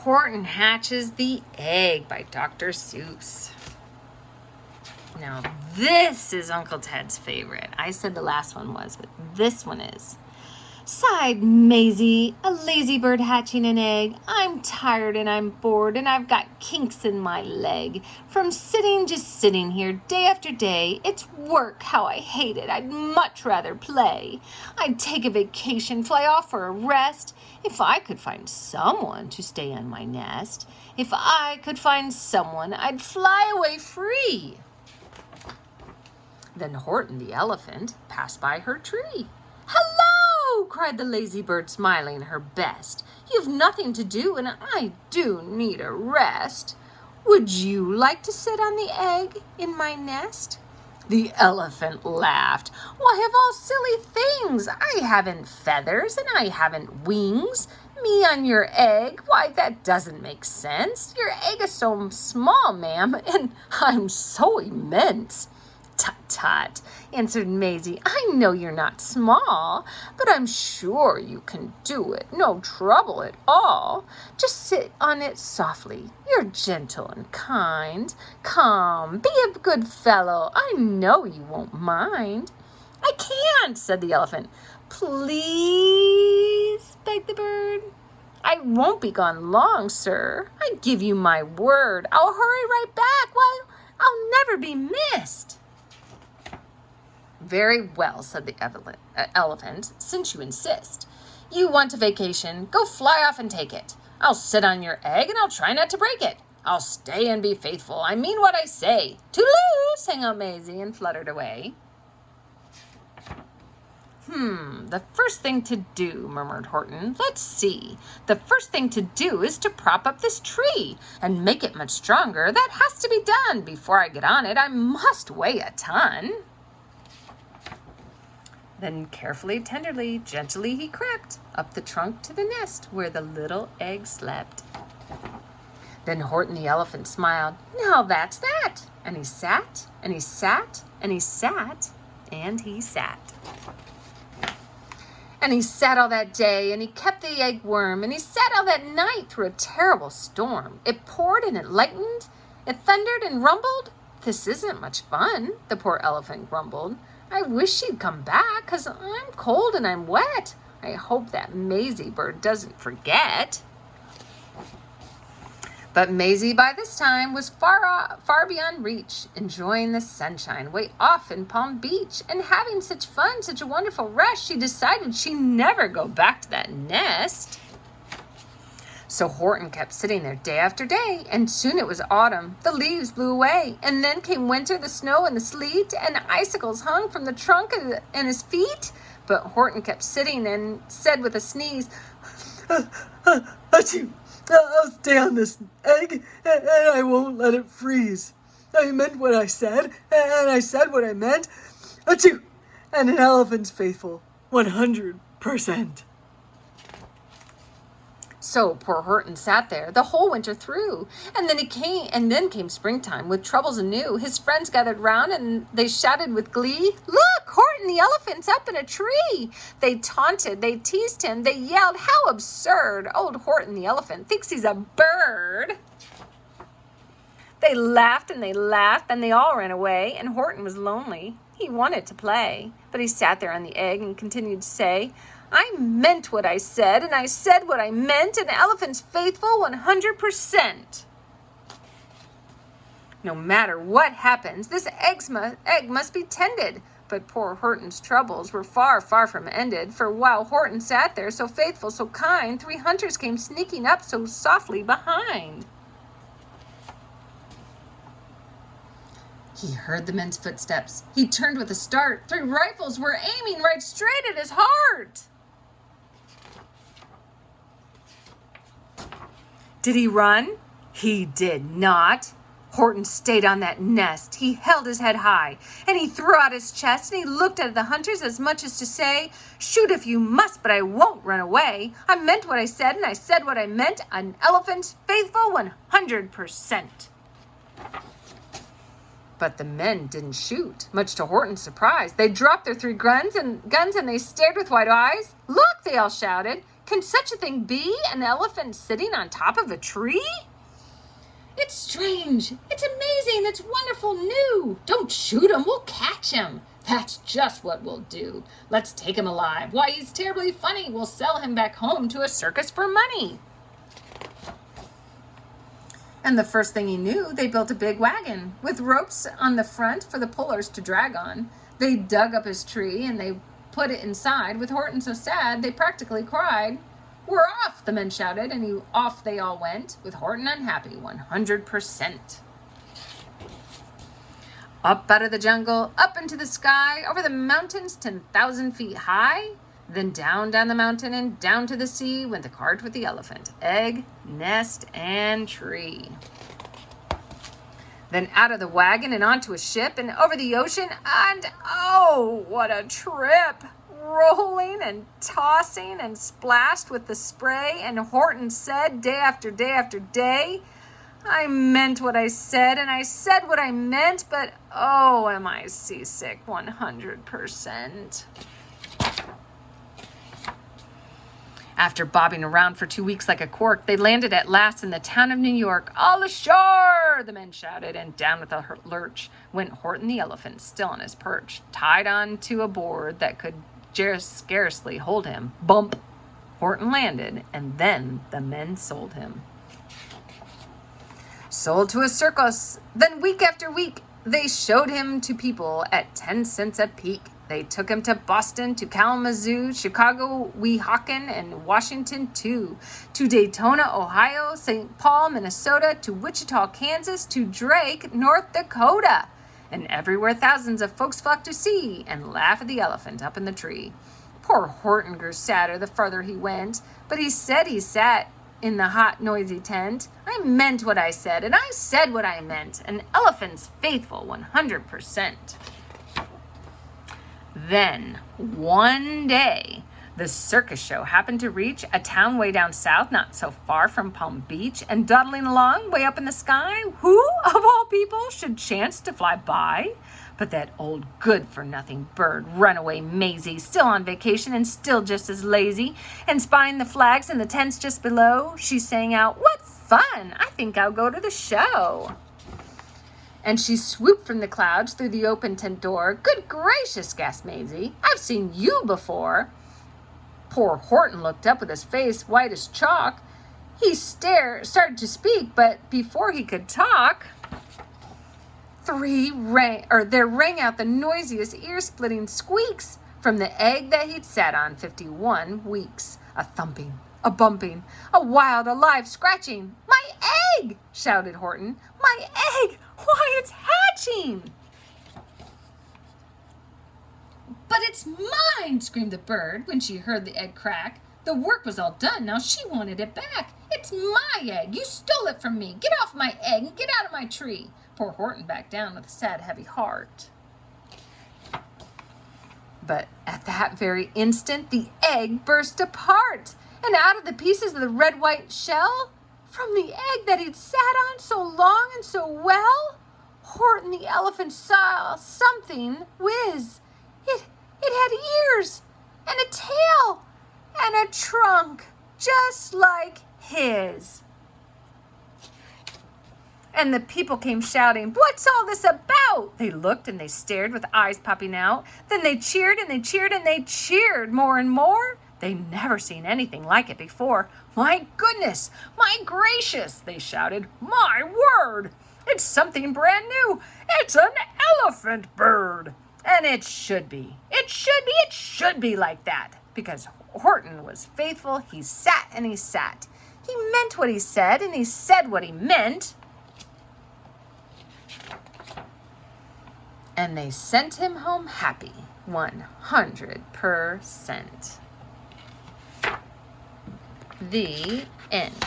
Horton Hatches the Egg by Dr. Seuss. Now, this is Uncle Ted's favorite. I said the last one was, but this one is. Sighed Maisie, a lazy bird hatching an egg. I'm tired and I'm bored and I've got kinks in my leg. From just sitting here day after day. It's work, how I hate it. I'd much rather play. I'd take a vacation, fly off for a rest. If I could find someone to stay on my nest. If I could find someone, I'd fly away free. Then Horton the elephant passed by her tree. "Hello!" cried the lazy bird, smiling her best. "You've nothing to do, and I do need a rest. Would you like to sit on the egg in my nest?" The elephant laughed. "Why, of all silly things, I haven't feathers and I haven't wings. Me on your egg? Why, that doesn't make sense. Your egg is so small, ma'am, and I'm so immense." "Tut, tut," answered Maisie. "I know you're not small, but I'm sure you can do it. No trouble at all. Just sit on it softly. You're gentle and kind. Come, be a good fellow. I know you won't mind." "I can't," said the elephant. "Please," begged the bird. "I won't be gone long, sir. I give you my word. I'll hurry right back. Why, I'll never be missed." "Very well," said the elephant, "since you insist. You want a vacation, go fly off and take it. I'll sit on your egg and I'll try not to break it. I'll stay and be faithful. I mean what I say." "Toodaloo," sang out Maisie and fluttered away. The first thing to do," murmured Horton. "Let's see. The first thing to do is to prop up this tree and make it much stronger. That has to be done. Before I get on it, I must weigh a ton." Then carefully, tenderly, gently he crept up the trunk to the nest where the little egg slept. Then Horton the elephant smiled. "Now that's that." And he sat, and he sat, and he sat, and he sat. And he sat all that day, and he kept the egg warm, and he sat all that night through a terrible storm. It poured and it lightened, it thundered and rumbled. "This isn't much fun," the poor elephant grumbled. "I wish she'd come back, 'cause I'm cold and I'm wet. I hope that Maisie bird doesn't forget." But Maisie by this time was far beyond reach, enjoying the sunshine way off in Palm Beach, and having such fun, such a wonderful rest, she decided she'd never go back to that nest. So Horton kept sitting there day after day, and soon it was autumn. The leaves blew away, and then came winter, the snow and the sleet, and icicles hung from the trunk and his feet. But Horton kept sitting and said with a sneeze, "Achoo! I'll stay on this egg, and I won't let it freeze. I meant what I said, and I said what I meant. Achoo! And an elephant's faithful, 100%. So poor Horton sat there the whole winter through, and then came springtime with troubles anew. His friends gathered round and they shouted with glee, "Look, Horton the elephant's up in a tree!" They taunted, they teased him, they yelled, "How absurd! Old Horton the elephant thinks he's a bird!" They laughed, and they all ran away, and Horton was lonely. He wanted to play, but he sat there on the egg and continued to say, "I meant what I said, and I said what I meant, an elephant's faithful 100%. No matter what happens, this egg must be tended." But poor Horton's troubles were far, far from ended, for while Horton sat there so faithful, so kind, 3 hunters came sneaking up so softly behind. He heard the men's footsteps. He turned with a start. 3 rifles were aiming right straight at his heart. Did he run? He did not. Horton stayed on that nest. He held his head high, and he threw out his chest, and he looked at the hunters as much as to say, "Shoot if you must, but I won't run away. I meant what I said, and I said what I meant. An elephant's faithful 100%. But the men didn't shoot, much to Horton's surprise. They dropped their 3 guns and they stared with wide eyes. "Look," they all shouted. Can such a thing be? An elephant sitting on top of a tree? It's strange. It's amazing. It's wonderful new. Don't shoot him. We'll catch him. That's just what we'll do. Let's take him alive. Why, he's terribly funny. We'll sell him back home to a circus for money. And the first thing he knew, they built a big wagon with ropes on the front for the pullers to drag on. They dug up his tree and they put it inside, with Horton so sad they practically cried. We're off, the men shouted, and off they all went, with Horton unhappy 100%. Up out of the jungle, up into the sky, over the mountains 10,000 feet high, then down the mountain and down to the sea went the cart with the elephant, egg, nest, and tree. Then out of the wagon and onto a ship and over the ocean, and oh, what a trip! Rolling and tossing and splashed with the spray, and Horton said day after day after day, I meant what I said, and I said what I meant, but oh, am I seasick 100%. After bobbing around for 2 weeks like a cork, they landed at last in the town of New York. All ashore, the men shouted, and down with a lurch went Horton the elephant, still on his perch, tied on to a board that could just scarcely hold him. Bump! Horton landed, and then the men sold him. Sold to a circus. Then week after week, they showed him to people at 10 cents a peek. They took him to Boston, to Kalamazoo, Chicago, Weehawken, and Washington, too. To Daytona, Ohio, St. Paul, Minnesota, to Wichita, Kansas, to Drake, North Dakota. And everywhere thousands of folks flocked to see and laugh at the elephant up in the tree. Poor Horton grew sadder the farther he went, but he said he sat in the hot, noisy tent. I meant what I said, and I said what I meant. An elephant's faithful 100%. Then, one day, the circus show happened to reach a town way down south, not so far from Palm Beach, and dawdling along way up in the sky, who, of all people, should chance to fly by? But that old good-for-nothing bird, Runaway Maisie, still on vacation and still just as lazy, and spying the flags in the tents just below, she sang out, "What fun! I think I'll go to the show." And she swooped from the clouds through the open tent door. Good gracious, gasped Maisie, I've seen you before. Poor Horton looked up with his face white as chalk. He started to speak, but before he could talk, there rang out the noisiest ear-splitting squeaks from the egg that he'd sat on 51 weeks. A thumping, a bumping, a wild, alive scratching. My egg! Shouted Horton. My egg! Why, it's hatching! But it's mine, screamed the bird when she heard the egg crack. The work was all done, now she wanted it back. It's my egg, you stole it from me. Get off my egg and get out of my tree. Poor Horton backed down with a sad, heavy heart. But at that very instant, the egg burst apart, and out of the pieces of the red-white shell, from the egg that he'd sat on so long and so well, Horton the elephant saw something whiz. It had ears and a tail and a trunk just like his. And the people came shouting, "What's all this about?" They looked and they stared with eyes popping out. Then they cheered and they cheered and they cheered more and more. They'd never seen anything like it before. My goodness, my gracious, they shouted. My word, it's something brand new. It's an elephant bird. And it should be. It should be like that. Because Horton was faithful. He sat and he sat. He meant what he said and he said what he meant. And they sent him home happy, 100%. The end.